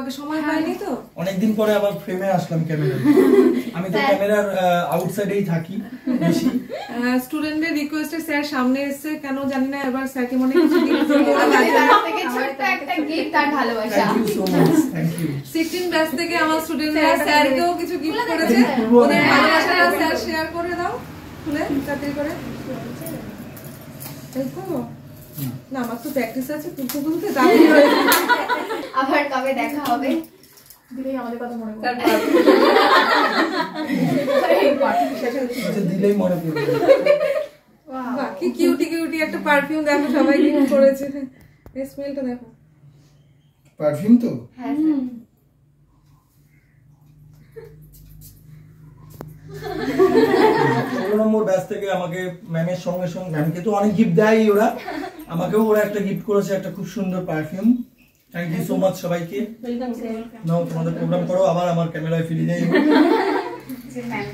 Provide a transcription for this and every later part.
আগে সময় পাইনি তো অনেকদিন পরে আবার ফ্রেমে আসলাম ক্যামেরায়। আমি তো ক্যামেরার আউটসাইডেই থাকি বেশি। স্টুডেন্টদের রিকোয়েস্টে স্যার সামনে এসেছে, কেন জানি না, এবার স্যারকে মনে কিছু গিফট থেকে ছোট্ট একটা গিফট আর ভালোবাসা। Thank you so much, thank you. 16 batch থেকে আমার স্টুডেন্টরা স্যারকেও কিছু গিফট করেছে, ওদের ভালোবাসাটা স্যার শেয়ার করে দাও খুলে তাড়াতাড়ি করে। দেখো না, আমার তো প্র্যাকটিস আছে খুলতে খুলতে, তাড়াতাড়ি করে। আবার কবে দেখা হবে? দিলেই আমাদের কথা মনে পড়ে। দিলেই মনে পড়বে। বাহ, কি কিউটি কিউটি একটা পারফিউম দেখো সবাই গিফট করেছে। এই স্মেলটা দেখো। পারফিউম তো? হ্যাঁ স্যার। 16 নম্বর ব্যাচ থেকে আমাকে ম্যামের সঙ্গে সঙ্গে, ম্যামকে তো অনেক গিফট দেয় ওরা, আমাকেও ওরা একটা গিফট করেছে, একটা খুব সুন্দর perfume. Thank you so much সবাইকে। নাও তোমাদের প্রোগ্রাম করো, আবার আমার ক্যামেরায় ফিরে যাই। জি ম্যাম,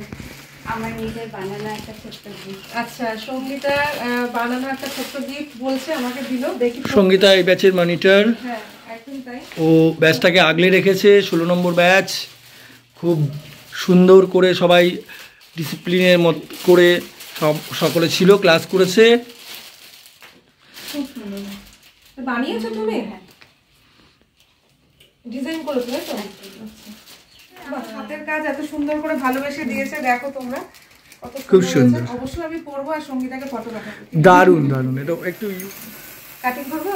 আমার নিজের বানানো একটা ছোট্ট গিফট। আচ্ছা, সঙ্গীতা বানানো একটা ছোট্ট গিফট বলছে আমাকে দিল, দেখি। সঙ্গীতা এই ব্যাচের মনিটর। হ্যাঁ একদম তাই। ও ব্যাচটাকে আগলে রেখেছে। 16 নম্বর ব্যাচ খুব সুন্দর করে সবাই ডিসিপ্লিনের মত করে সকলে ছিল, ক্লাস করেছে। খুব সুন্দর বানিয়েছো তুমি? ডিজাইন করেছো তাই তো? বাহ, হাতের কাজ এত সুন্দর করে ভালোবেসে দিয়েছে, দেখো তোমরা কত খুব সুন্দর। অবশ্যই আমি পরবো আর সঙ্গীতাকে ফটো পাঠাবো। দারুণ দারুণ। এটা একটু কাটিং করবো।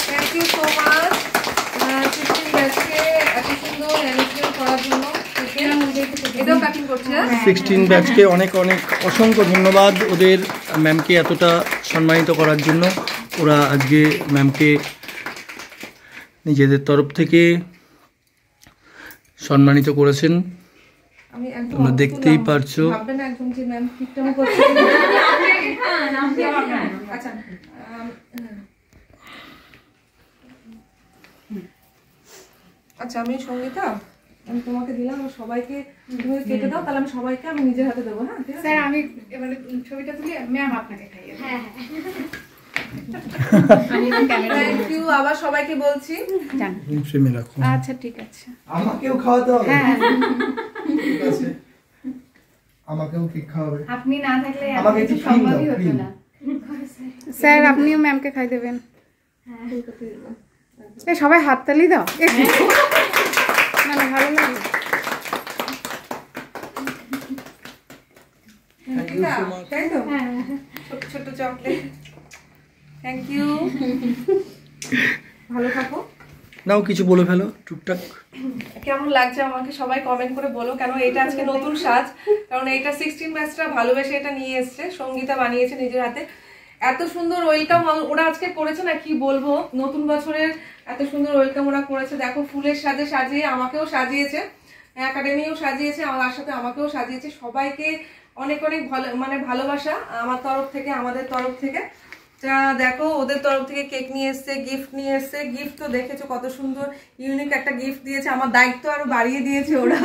থ্যাংক ইউ সো মাচ 16 ব্যাচকে এত সুন্দর অ্যারেঞ্জমেন্ট করার জন্য। এটাও কাটিং করছে। 16 ব্যাচকে অনেক অনেক অসংখ্য ধন্যবাদ ওদের, ম্যামকে এতটা সম্মানিত করার জন্য। ওরা আজকে ম্যামকে নিজেদের তরফ থেকে সম্মানিত করেছেন, আমি একদম তোমরা দেখতেই পারছো। ভাববেন না একদম যে ম্যাম ঠিকঠাক করছে। আচ্ছা আচ্ছা, আমি সঙ্গীতা, আমি তোমাকে দিলাম, সবাইকে তুমি কেটে দাও, তাহলে আমি সবাইকে আমি নিজের হাতে দেবো। হ্যাঁ ঠিক আছে স্যার, আমি এবারে ছবিটা তুলি, ম্যাম আপনাকে খাইয়ে দেব। হ্যাঁ থ্যাংক ইউ আবার সবাইকে বলছি। জান। ফ্রেমে রাখো। আচ্ছা ঠিক আছে। আমাকেও খাওয়াতে হবে। হ্যাঁ ঠিক আছে, আমাকেও কেক খাওয়াবে। আপনি না থাকলে আমাকে কিছু একটু cream সম্ভবই দাও, হতো cream। না। স্যার, আপনিও ম্যামকে খাই দেবেন। হ্যাঁ এই সবাই হাততালি দাও একটু। না না, ভালো লাগে। তাই তো? ছোট ছোট চকলেট। থ্যাংক ইউ, ভালো থাকো। নাও কিছু বলে ফেলো টুকটাক। কেমন লাগছে আমাকে সবাই কমেন্ট করে বলো, কেন এটা আজকে নতুন সাজ, কারণ এটা 16 ব্যাচটা ভালোবেসে এটা নিয়ে এসছে, সঙ্গীতা বানিয়েছে নিজের হাতে। এত সুন্দর ওয়েলকাম ওরা আজকে করেছে না, কি বলবো, নতুন বছরের এত সুন্দর ওয়েলকাম ওরা করেছে। দেখো ফুলের সাজে সাজিয়ে আমাকেও সাজিয়েছে, একাডেমিও সাজিয়েছে, আমার সাথে আমাকেও সাজিয়েছে। সবাইকে অনেক অনেক ভালোবাসা আমার তরফ থেকে, আমাদের তরফ থেকে। দেখো ওদের তরফ থেকে কেক নিয়ে এসছে, গিফট নিয়ে এসছে। গিফট তো দেখেছো কত সুন্দর ইউনিক একটা গিফট দিয়েছে, আমার দায়িত্ব আরো বাড়িয়ে দিয়েছে ওরা।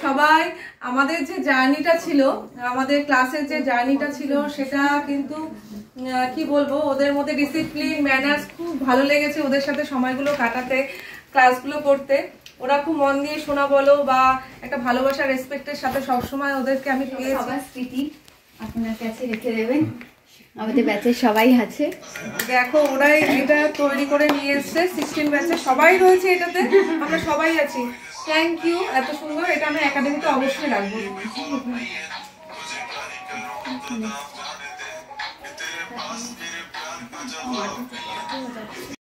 সবাই আমাদের যে জার্নিটা ছিল, আমাদের ক্লাসের যে জার্নিটা ছিল, সেটা কিন্তু কি বলবো, ওদের মধ্যে ডিসিপ্লিন, ম্যানার্স খুব ভালো লেগেছে। ওদের সাথে সময়গুলো কাটাতে, ক্লাসগুলো করতে, ওরা খুব মন দিয়ে শোনা বলো বা একটা ভালোবাসা, রেসপেক্টের সাথে সবসময় ওদেরকে আমি পেয়েছি। সবার স্মৃতি আপনার কাছে রেখে দেবেন, আমাদের ব্যাচের সবাই আছে। দেখো ওরাই এটা তৈরি করে নিয়ে এসছে, 16 ব্যাচে সবাই রয়েছে এটাতে, আমরা সবাই আছি। থ্যাংক ইউ, এত সুন্দর। এটা আমি একাডেমিতে অবশ্যই রাখবো।